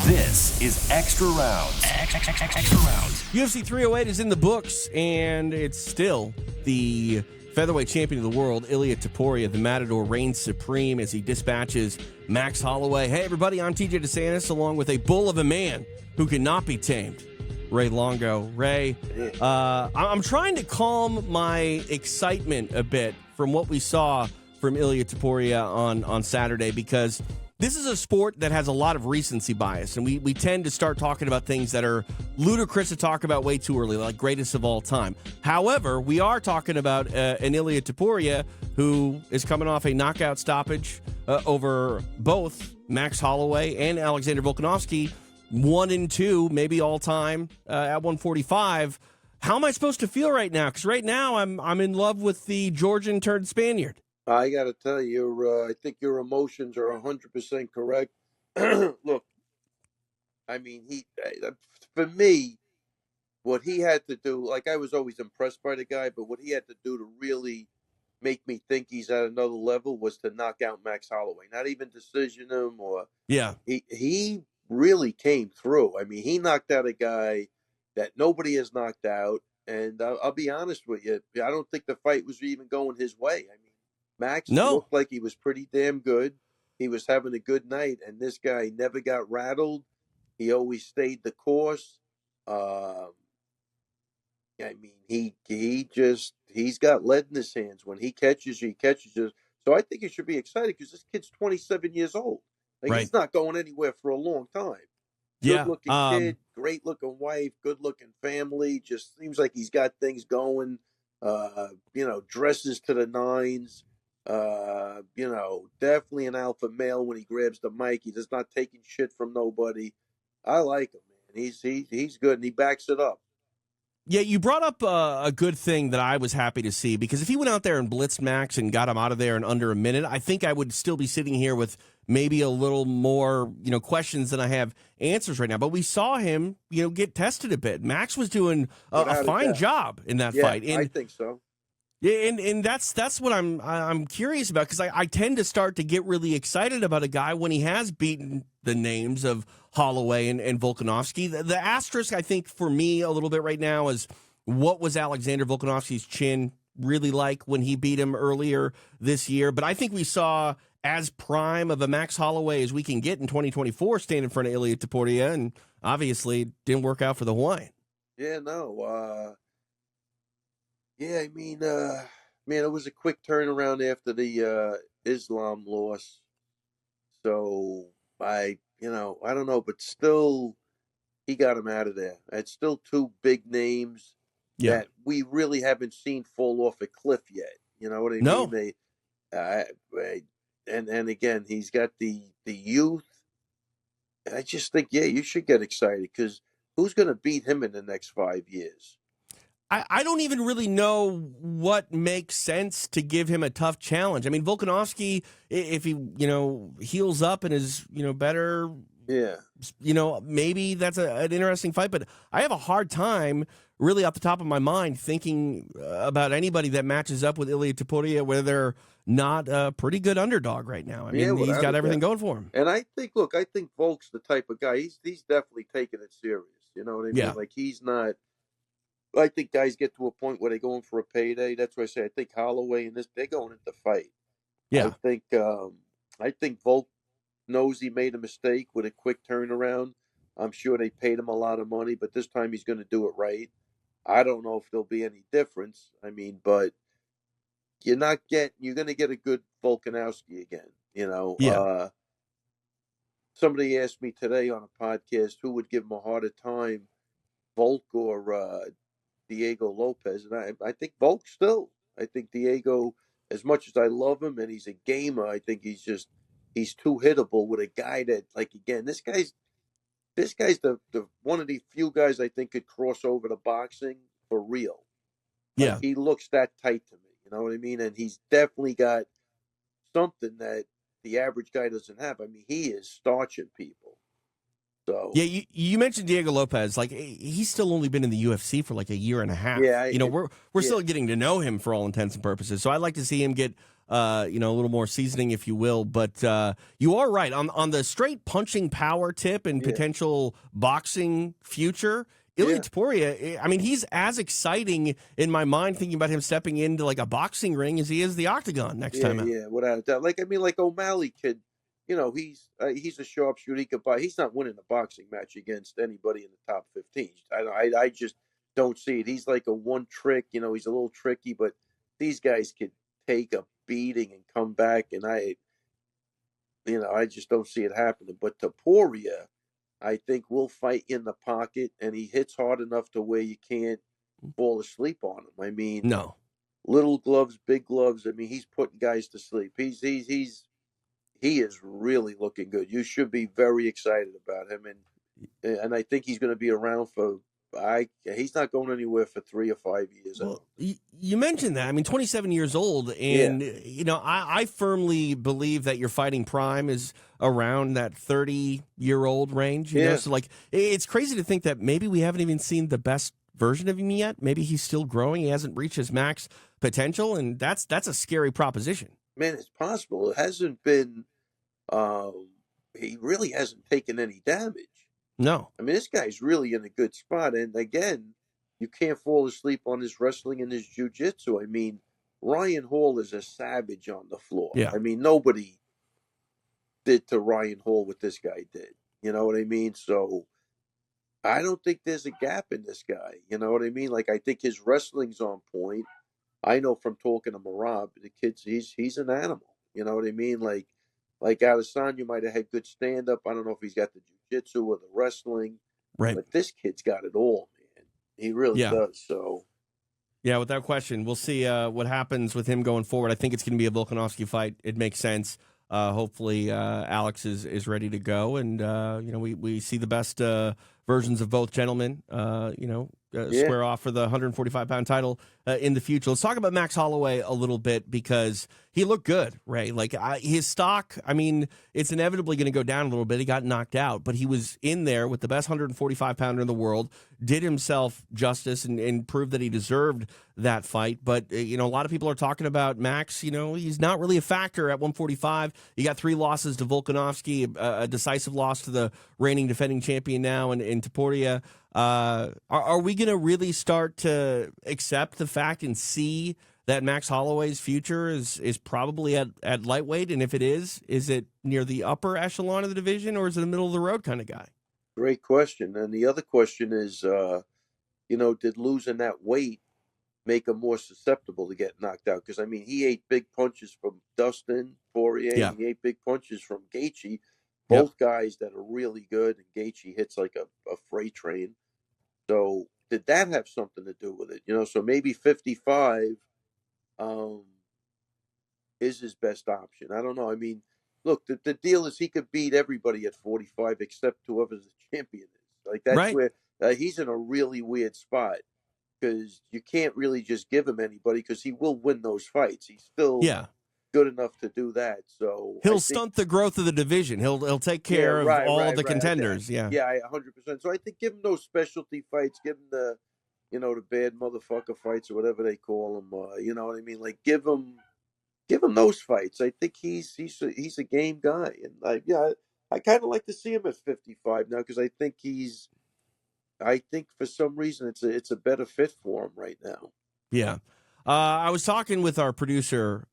This is Extra Rounds. Extra Rounds. UFC 308 is in the books, and it's still the featherweight champion of the world, Ilia Topuria. The Matador reigns supreme as he dispatches Max Holloway. Hey, everybody, I'm TJ DeSantis, along with a bull of a man who cannot be tamed, Ray Longo. Ray, I'm trying to calm my excitement a bit from what we saw from Ilia Topuria on Saturday, because this is a sport that has a lot of recency bias, and we tend to start talking about things that are ludicrous to talk about way too early, like greatest of all time. However, we are talking about an Ilia Topuria who is coming off a knockout stoppage over both Max Holloway and Alexander Volkanovski, 1 and 2, maybe all time at 145. How am I supposed to feel right now? Because right now I'm in love with the Georgian turned Spaniard. I got to tell you, I think your emotions are 100% correct. Look, I mean, for me, what he had to do, like, I was always impressed by the guy, but what he had to do to really make me think he's at another level was to knock out Max Holloway. Not even decision him or... Yeah. He really came through. I mean, he knocked out a guy that nobody has knocked out, and I'll be honest with you, I don't think the fight was even going his way. I mean, Max looked like he was pretty damn good. He was having a good night, and this guy never got rattled. He always stayed the course. I mean, he's got lead in his hands. When he catches you, he catches you. So I think you should be excited because this kid's 27 years old. Like, right. He's not going anywhere for a long time. Good-looking kid, great-looking wife, good-looking family. Just seems like he's got things going. Dresses to the nines. Definitely an alpha male when he grabs the mic. He does not taking shit from nobody. I like him, man. He's good, and he backs it up. Yeah, you brought up a good thing that I was happy to see, because if he went out there and blitzed Max and got him out of there in under a minute, I think I would still be sitting here with maybe a little more, questions than I have answers right now. But we saw him, get tested a bit. Max was doing a fine job in that fight. And I think so. Yeah, and that's what I'm curious about, because I tend to start to get really excited about a guy when he has beaten the names of Holloway and Volkanovski. The asterisk, I think, for me a little bit right now is, what was Alexander Volkanovski's chin really like when he beat him earlier this year? But I think we saw as prime of a Max Holloway as we can get in 2024 standing in front of Ilia Topuria, and obviously it didn't work out for the Hawaiian. Yeah, no. I mean, it was a quick turnaround after the Islam loss. So I don't know, but still, he got him out of there. It's still two big names that we really haven't seen fall off a cliff yet. You know what I mean? And again, he's got the youth. I just think, you should get excited, because who's going to beat him in the next 5 years? I don't even really know what makes sense to give him a tough challenge. I mean, Volkanovski, if he, heals up and is, better, maybe that's an interesting fight. But I have a hard time, really off the top of my mind, thinking about anybody that matches up with Ilia Topuria where they're not a pretty good underdog right now. I mean, he's got everything going for him. And I think Volk's the type of guy, he's definitely taking it serious. You know what I mean? Yeah. Like, he's not... I think guys get to a point where they're going for a payday. That's why I say I think Holloway and they're going into fight. Yeah. I think Volk knows he made a mistake with a quick turnaround. I'm sure they paid him a lot of money, but this time he's going to do it right. I don't know if there'll be any difference. I mean, but you're going to get a good Volkanovski again. Yeah. Somebody asked me today on a podcast who would give him a harder time, Volk or Diego Lopez, and I think Volk still. I think Diego, as much as I love him and he's a gamer, I think he's too hittable with a guy that, like, again, this guy's the one of the few guys I think could cross over to boxing for real. Yeah. He looks that tight to me, you know what I mean? And he's definitely got something that the average guy doesn't have. I mean, he is starching people. So yeah, you mentioned Diego Lopez. Like, he's still only been in the UFC for like a year and a half. Yeah, we're still getting to know him for all intents and purposes. So I'd like to see him get a little more seasoning, if you will. But you are right on the straight punching power tip and potential boxing future. Ilia Topuria, I mean, he's as exciting in my mind thinking about him stepping into like a boxing ring as he is the octagon next time out. Yeah, without a doubt. Like O'Malley could, he's a sharpshooter. He could buy. He's not winning a boxing match against anybody in the top 15. I just don't see it. He's like a one trick. He's a little tricky, but these guys could take a beating and come back, and I just don't see it happening. But Topuria, I think, will fight in the pocket, and he hits hard enough to where you can't fall asleep on him. I mean, no. Little gloves, big gloves. I mean, he's putting guys to sleep. He is really looking good. You should be very excited about him, and I think he's going to be around for. He's not going anywhere for 3 or 5 years. Well, you mentioned that. I mean, 27 years old, and I firmly believe that your fighting prime is around that 30-year-old range. You know, so like it's crazy to think that maybe we haven't even seen the best version of him yet. Maybe he's still growing. He hasn't reached his max potential, and that's a scary proposition. Man, it's possible. It hasn't been. He really hasn't taken any damage. No. I mean, this guy's really in a good spot. And again, you can't fall asleep on his wrestling and his jiu-jitsu. I mean, Ryan Hall is a savage on the floor. Yeah. I mean, nobody did to Ryan Hall what this guy did. You know what I mean? So I don't think there's a gap in this guy. You know what I mean? Like, I think his wrestling's on point. I know from talking to Marab, the kid's he's an animal. You know what I mean? Like Adesanya might have had good stand-up. I don't know if he's got the jiu-jitsu or the wrestling. Right. But this kid's got it all, man. He really does. So, yeah, without question. We'll see what happens with him going forward. I think it's going to be a Volkanovski fight. It makes sense. Hopefully Alex is ready to go. And, we see the best versions of both gentlemen, square off for the 145-pound title in the future. Let's talk about Max Holloway a little bit because he looked good, Ray. Like his stock, I mean, it's inevitably going to go down a little bit. He got knocked out, but he was in there with the best 145-pounder in the world, did himself justice and proved that he deserved that fight. But, a lot of people are talking about Max. He's not really a factor at 145. He got 3 losses to Volkanovski, a decisive loss to the reigning defending champion now in Topuria. Are we going to really start to accept the fact and see that Max Holloway's future is probably at lightweight? And if it is it near the upper echelon of the division, or is it a middle of the road kind of guy? Great question. And the other question is, did losing that weight make him more susceptible to get knocked out? Because, I mean, he ate big punches from Dustin Poirier. Yeah. He ate big punches from Gaethje. Both guys that are really good, and Gaethje hits like a freight train. So did that have something to do with it? So maybe 55 is his best option. I don't know. I mean, look, the deal is he could beat everybody at 45 except whoever the champion is. Like that's where he's in a really weird spot because you can't really just give him anybody because he will win those fights. He's still good enough to do that. So he'll stunt the growth of the division. He'll take care of all the contenders. Yeah, 100%. So I think give him those specialty fights. Give him the, the bad motherfucker fights or whatever they call them. You know what I mean? Like give him those fights. I think he's a game guy, and I kind of like to see him at 55 now because I think for some reason it's a better fit for him right now. Yeah. I was talking with our producer,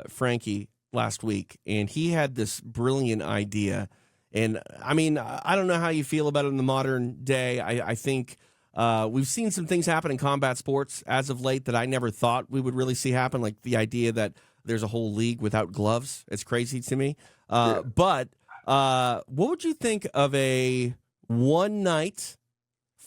Frankie, last week, and he had this brilliant idea. And, I mean, I don't know how you feel about it in the modern day. I think we've seen some things happen in combat sports as of late that I never thought we would really see happen, like the idea that there's a whole league without gloves. It's crazy to me. But what would you think of a one-night,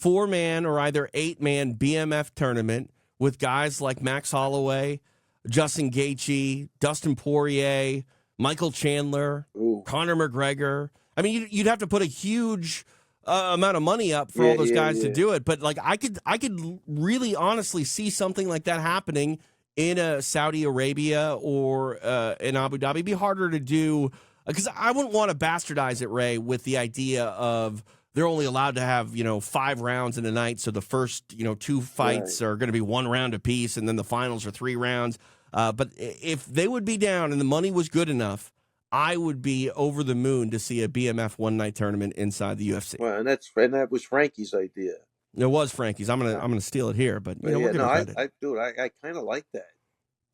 4-man or either 8-man BMF tournament with guys like Max Holloway, Justin Gaethje, Dustin Poirier, Michael Chandler, Conor McGregor? I mean, you'd have to put a huge amount of money up for all those guys to do it. But like, I could really honestly see something like that happening in a Saudi Arabia or in Abu Dhabi. It'd be harder to do because I wouldn't want to bastardize it, Ray, with the idea of they're only allowed to have, 5 rounds in a night. So the first, 2 fights are going to be 1 round apiece, and then the finals are 3 rounds. But if they would be down and the money was good enough, I would be over the moon to see a BMF one-night tournament inside the UFC. Well, and that was Frankie's idea. It was Frankie's. I'm gonna steal it here, but But we're giving credit. I kind of like that.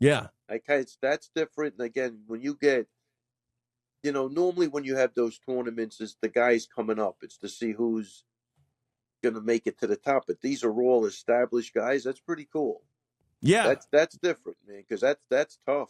Yeah, That's different. And again, when you get, normally when you have those tournaments, is the guys coming up. It's to see who's going to make it to the top. But these are all established guys. That's pretty cool. yeah. That's different, man, because that's tough.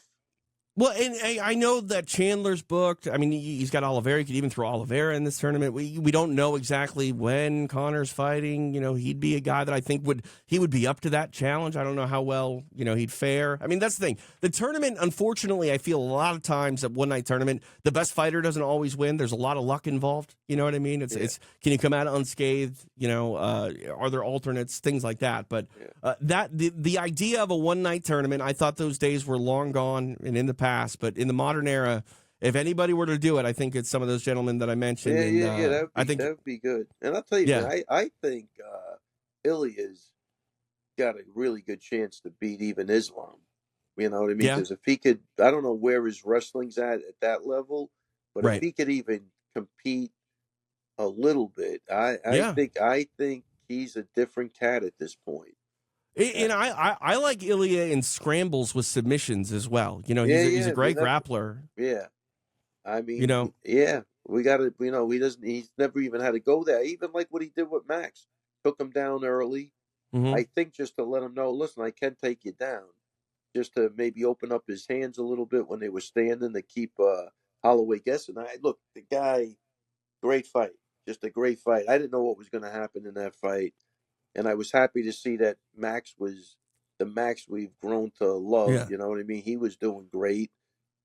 Well, and I know that Chandler's booked. I mean, he's got Oliveira. You could even throw Oliveira in this tournament. We don't know exactly when Connor's fighting. He'd be a guy that I think would be up to that challenge. I don't know how well, he'd fare. I mean, that's the thing. The tournament, unfortunately, I feel a lot of times at one-night tournament, the best fighter doesn't always win. There's a lot of luck involved. You know what I mean? It's can you come out unscathed? Are there alternates? Things like that. But the idea of a one-night tournament, I thought those days were long gone and in the past. But in the modern era, if anybody were to do it, I think it's some of those gentlemen that I mentioned. That would be good. And I'll tell you, man, I think Ilia's got a really good chance to beat even Islam. You know what I mean? Because if he could, I don't know where his wrestling's at that level, but if he could even compete a little bit, I think he's a different cat at this point. And I like Ilia in scrambles with submissions as well. He's a great grappler. Yeah. I mean, we got to, he's never even had to go there. Even like what he did with Max, took him down early. Mm-hmm. I think just to let him know, listen, I can take you down. Just to maybe open up his hands a little bit when they were standing to keep Holloway guessing. Look, the guy, great fight. Just a great fight. I didn't know what was going to happen in that fight. And I was happy to see that Max was the Max we've grown to love. Yeah. You know what I mean? He was doing great.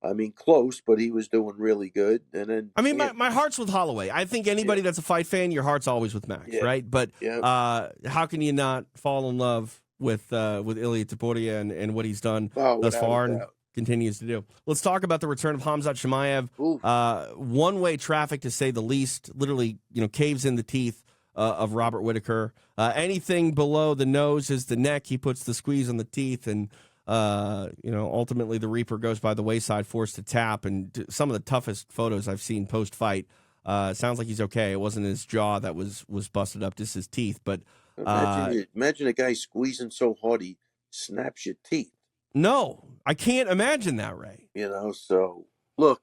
I mean, close, but he was doing really good. And then, I mean, my heart's with Holloway. I think anybody that's a fight fan, your heart's always with Max, right? But how can you not fall in love with Ilia Topuria and what he's done thus far and continues to do? Let's talk about the return of Khamzat Chimaev. One-way traffic, to say the least. Literally, caves in the teeth of Robert Whitaker. Anything below the nose is the neck. He puts the squeeze on the teeth, and ultimately the Reaper goes by the wayside, forced to tap. And some of the toughest photos I've seen post-fight. Sounds like he's okay. It wasn't his jaw that was busted up, just his teeth. But imagine a guy squeezing so hard he snaps your teeth. No, I can't imagine that, Ray. So look,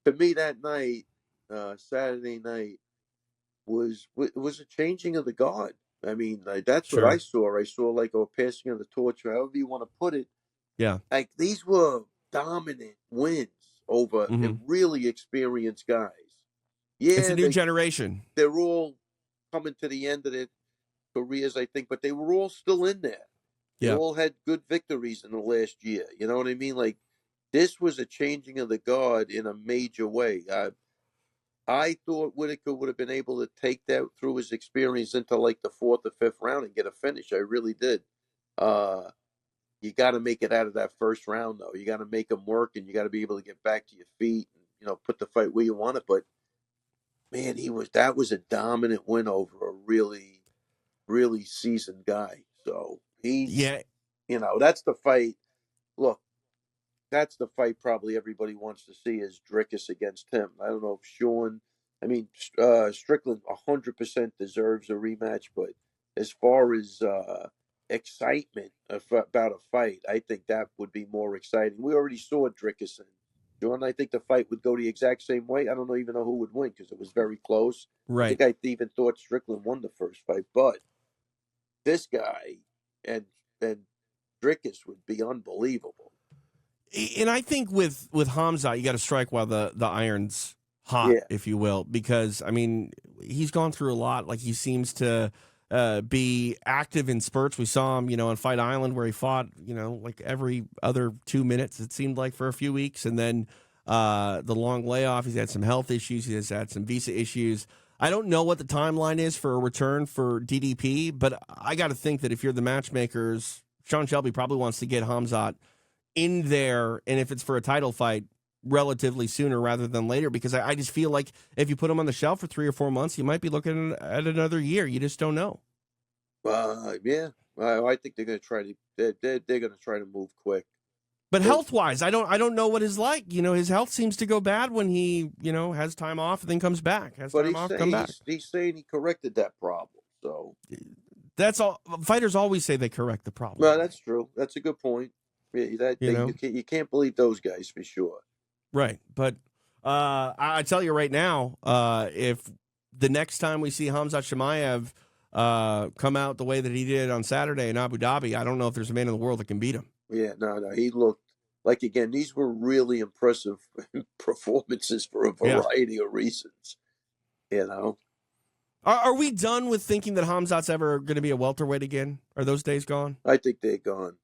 to me that night, Saturday night, was a changing of the guard. I mean, that's what I saw. I saw like a passing of the torch, however you want to put it. Yeah. Like these were dominant wins over really experienced guys. Yeah, it's a new generation. They're all coming to the end of their careers, I think, but they were all still in there. They all had good victories in the last year. You know what I mean? Like this was a changing of the guard in a major way. I thought Whitaker would have been able to take that through his experience into like the fourth or fifth round and get a finish. I really did. You got to make it out of that first round, though. You got to make him work, and you got to be able to get back to your feet and put the fight where you want it. But man, that was a dominant win over a really, really seasoned guy. So that's the fight. Look. That's the fight probably everybody wants to see is Dricus against him. I don't know if Strickland 100% deserves a rematch, but as far as excitement about a fight, I think that would be more exciting. We already saw Dricus and Sean. I think the fight would go the exact same way. I don't even know who would win because it was very close. Right. I think I even thought Strickland won the first fight, but this guy and Dricus would be unbelievable. And I think with Khamzat, you got to strike while the iron's hot, if you will, because, I mean, he's gone through a lot. Like, he seems to be active in spurts. We saw him, on Fight Island where he fought, like every other 2 minutes, it seemed like, for a few weeks. And then the long layoff, he's had some health issues. He has had some visa issues. I don't know what the timeline is for a return for DDP, but I got to think that if you're the matchmakers, Sean Shelby probably wants to get Khamzat in there, and if it's for a title fight, relatively sooner rather than later, because I just feel like if you put him on the shelf for 3 or 4 months, you might be looking at another year. You just don't know. I think they're going to try to they're going to try to move quick. But health-wise, I don't know what his like. His health seems to go bad when he, has time off and then comes back. Has But time off, come back. he's saying he corrected that problem. So That's all. Fighters always say they correct the problem. well, that's true. That's a good point. Yeah, you can't believe those guys for sure. Right, but I tell you right now, if the next time we see Khamzat Chimaev come out the way that he did on Saturday in Abu Dhabi, I don't know if there's a man in the world that can beat him. Yeah, no, he looked like, again, these were really impressive performances for a variety of reasons. Are we done with thinking that Khamzat's ever going to be a welterweight again? Are those days gone? I think they're gone.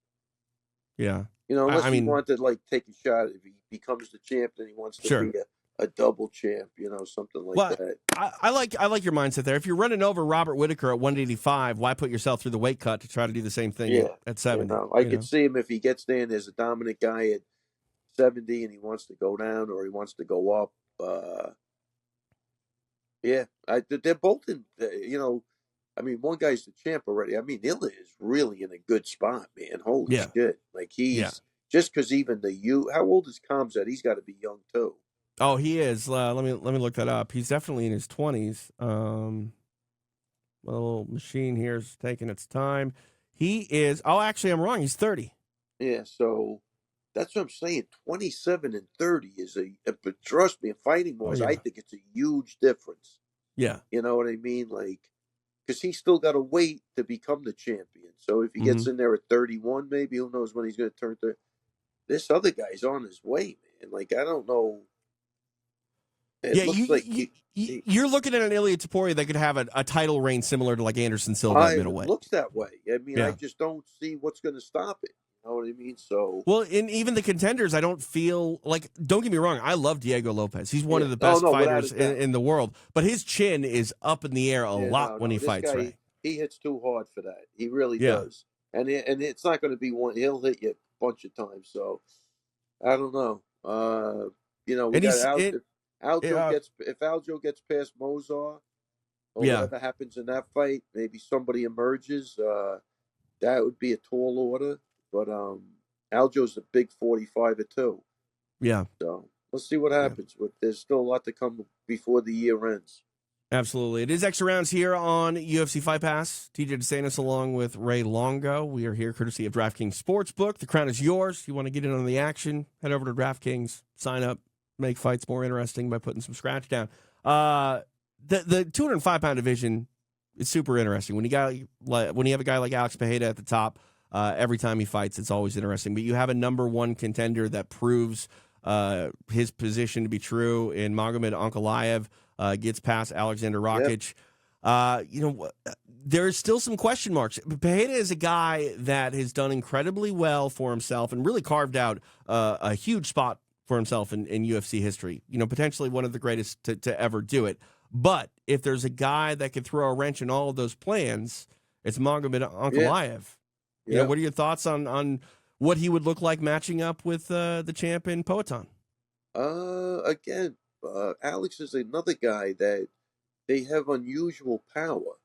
Yeah. Unless he wanted to take a shot. If he becomes the champ, then he wants to be a double champ, something like that. I like your mindset there. If you're running over Robert Whitaker at 185, why put yourself through the weight cut to try to do the same thing at 70? I could see him if he gets there and there's a dominant guy at 70 and he wants to go down or he wants to go up. They're both in, one guy's the champ already. Ilia is really in a good spot, man. Holy shit. Like he's just because even how old is Khamzat? He's got to be young too. Oh, he is. Let me look that up. He's definitely in his 20s. My little machine here is taking its time. He is. Oh, actually, I'm wrong. He's 30. Yeah, so that's what I'm saying. 27 and 30 is but trust me, fighting wise, I think it's a huge difference. Yeah. You know what I mean? Like, because he's still got to wait to become the champion. So if he gets in there at 31, maybe who knows when he's going to turn 30. This other guy's on his way, man. Like, I don't know. You're looking at an Ilia Topuria that could have a title reign similar to like Anderson Silva at middleweight. It looks that way. I mean, I just don't see what's going to stop it. You know what I mean? So in even the contenders, I don't feel like. Don't get me wrong. I love Diego Lopez. He's one of the best fighters in the world. But his chin is up in the air a lot when he fights. Guy, right? He hits too hard for that. He really does. And it's not going to be one. He'll hit you a bunch of times. So I don't know. We got if Aljo gets past Mozar or whatever happens in that fight, maybe somebody emerges. That would be a tall order. But Aljo's a big 45 too. Yeah. So let's see what happens. There's still a lot to come before the year ends. Absolutely. It is extra rounds here on UFC Fight Pass. TJ DeSantis along with Ray Longo. We are here courtesy of DraftKings Sportsbook. The crown is yours. If you want to get in on the action, head over to DraftKings, sign up, make fights more interesting by putting some scratch down. The 205-pound division is super interesting. When you have a guy like Alex Pereira at the top, every time he fights, it's always interesting. But you have a number one contender that proves his position to be true in Magomed Ankalaev, gets past Alexander Rakic. There's still some question marks. Pereira is a guy that has done incredibly well for himself and really carved out a huge spot for himself in UFC history. Potentially one of the greatest to ever do it. But if there's a guy that could throw a wrench in all of those plans, it's Magomed Ankalaev. What are your thoughts on what he would look like matching up with the champ in Poatan? Again, Alex is another guy that they have unusual power.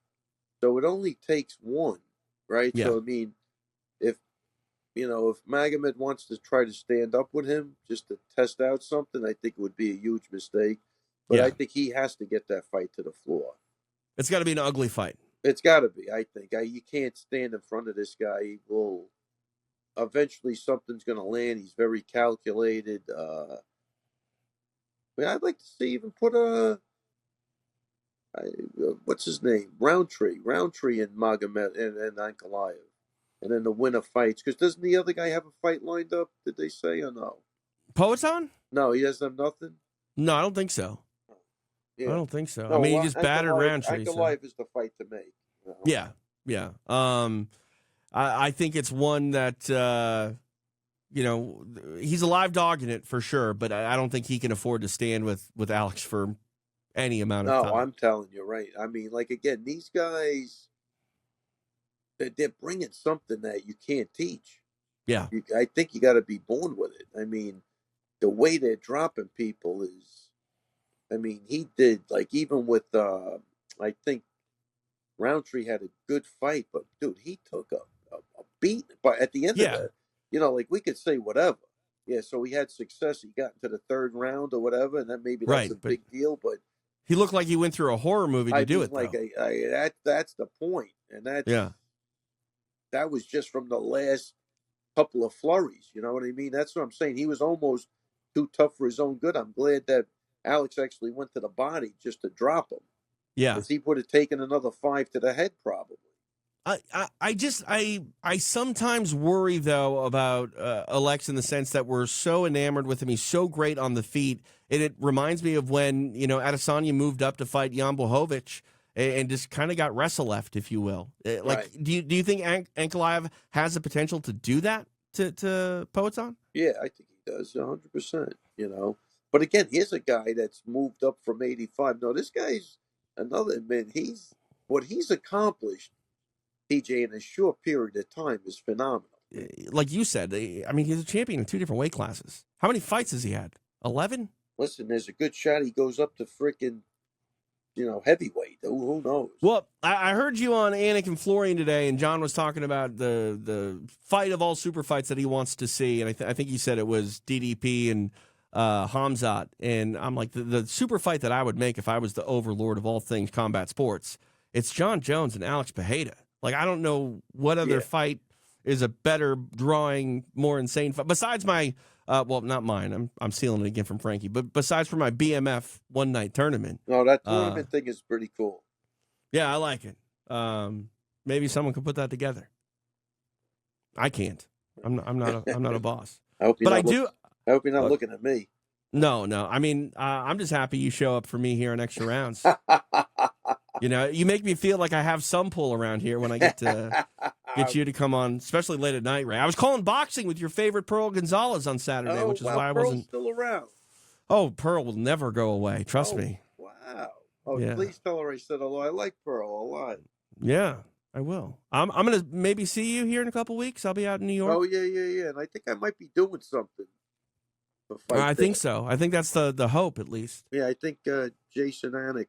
So it only takes one, right? Yeah. So, I mean, if Magomed wants to try to stand up with him just to test out something, I think it would be a huge mistake. But I think he has to get that fight to the floor. It's got to be an ugly fight. It's got to be, I think. You can't stand in front of this guy. He will eventually something's going to land. He's very calculated. I'd like to see even put what's his name? Roundtree and Magomed and Ankalaev. And then the winner fights. Because doesn't the other guy have a fight lined up, did they say, or no? Poatan? No, he doesn't have nothing? No, I don't think so. Yeah. I don't think so. No, he just battered Roundtree. Ankalaev is the fight to make. Yeah. I think it's one that, he's a live dog in it for sure, but I don't think he can afford to stand with Alex for any amount of time. No, I'm telling you, right. I mean, again, these guys, they're bringing something that you can't teach. Yeah. I think you got to be born with it. I mean, the way they're dropping people is, he did, even with, I think Roundtree had a good fight, but, dude, he took a beat. But at the end of it, we could say whatever. Yeah, so he had success. He got into the third round or whatever, and then maybe that's Right, a but big deal. But he looked like he went through a horror movie to I do mean, it, like though. that's the point, and Yeah. that was just from the last couple of flurries. You know what I mean? That's what I'm saying. He was almost too tough for his own good. I'm glad that Alex actually went to the body just to drop him. Yeah. Because he would have taken another 5 to the head probably. I sometimes worry, though, about Alex in the sense that we're so enamored with him. He's so great on the feet. And it reminds me of when, Adesanya moved up to fight Jan Blachowicz and just kind of got wrestle left, if you will. Right. Do you think Ankalaev has the potential to do that to Poatan? Yeah, I think he does 100%, But again, here's a guy that's moved up from 85. No, this guy's another man. What he's accomplished, TJ, in a short period of time is phenomenal. Like you said, he's a champion in 2 different weight classes. How many fights has he had? 11? Listen, there's a good shot he goes up to freaking, heavyweight. Who knows? Well, I heard you on Anik and Florian today, and John was talking about the fight of all super fights that he wants to see, and I think he said it was DDP and Khamzat, and I'm like, the super fight that I would make if I was the overlord of all things combat sports, it's John Jones and Alex Pereira. Like, I don't know what other fight is a better drawing, more insane fight. Besides my, not mine. I'm stealing it again from Frankie. But besides for my BMF one-night tournament. No, that tournament thing is pretty cool. Yeah, I like it. Maybe someone could put that together. I can't. I'm not a boss. I hope you're I hope you're not looking at me. No. I'm just happy you show up for me here on Extra Rounds. You make me feel like I have some pull around here when I get to get you to come on, especially late at night, Ray. I was calling boxing with your favorite Pearl Gonzalez on Saturday, which is why I wasn't. Still around. Oh, Pearl will never go away. Trust me. Wow. Oh, yeah. Please tell her I said hello. I like Pearl a lot. Yeah, I will. I'm gonna maybe see you here in a couple weeks. I'll be out in New York. Oh yeah. And I think I might be doing something. I think so. I think that's the hope, at least. Yeah, I think Jason Anik.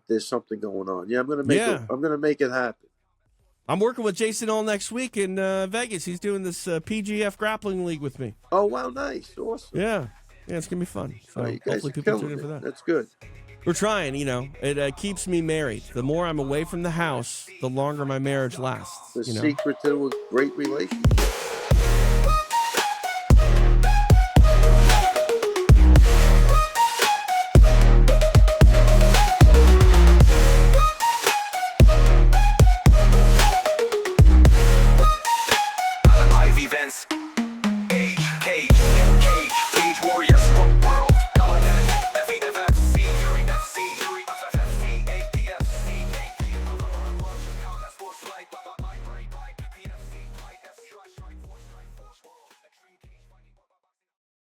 There's something going on. Yeah, I'm gonna make it happen. I'm working with Jason all next week in Vegas. He's doing this PGF grappling league with me. Oh wow, nice, awesome. Yeah, it's gonna be fun. So hopefully people tune in for that. That's good. We're trying. It keeps me married. The more I'm away from the house, the longer my marriage lasts. The secret to a great relationship.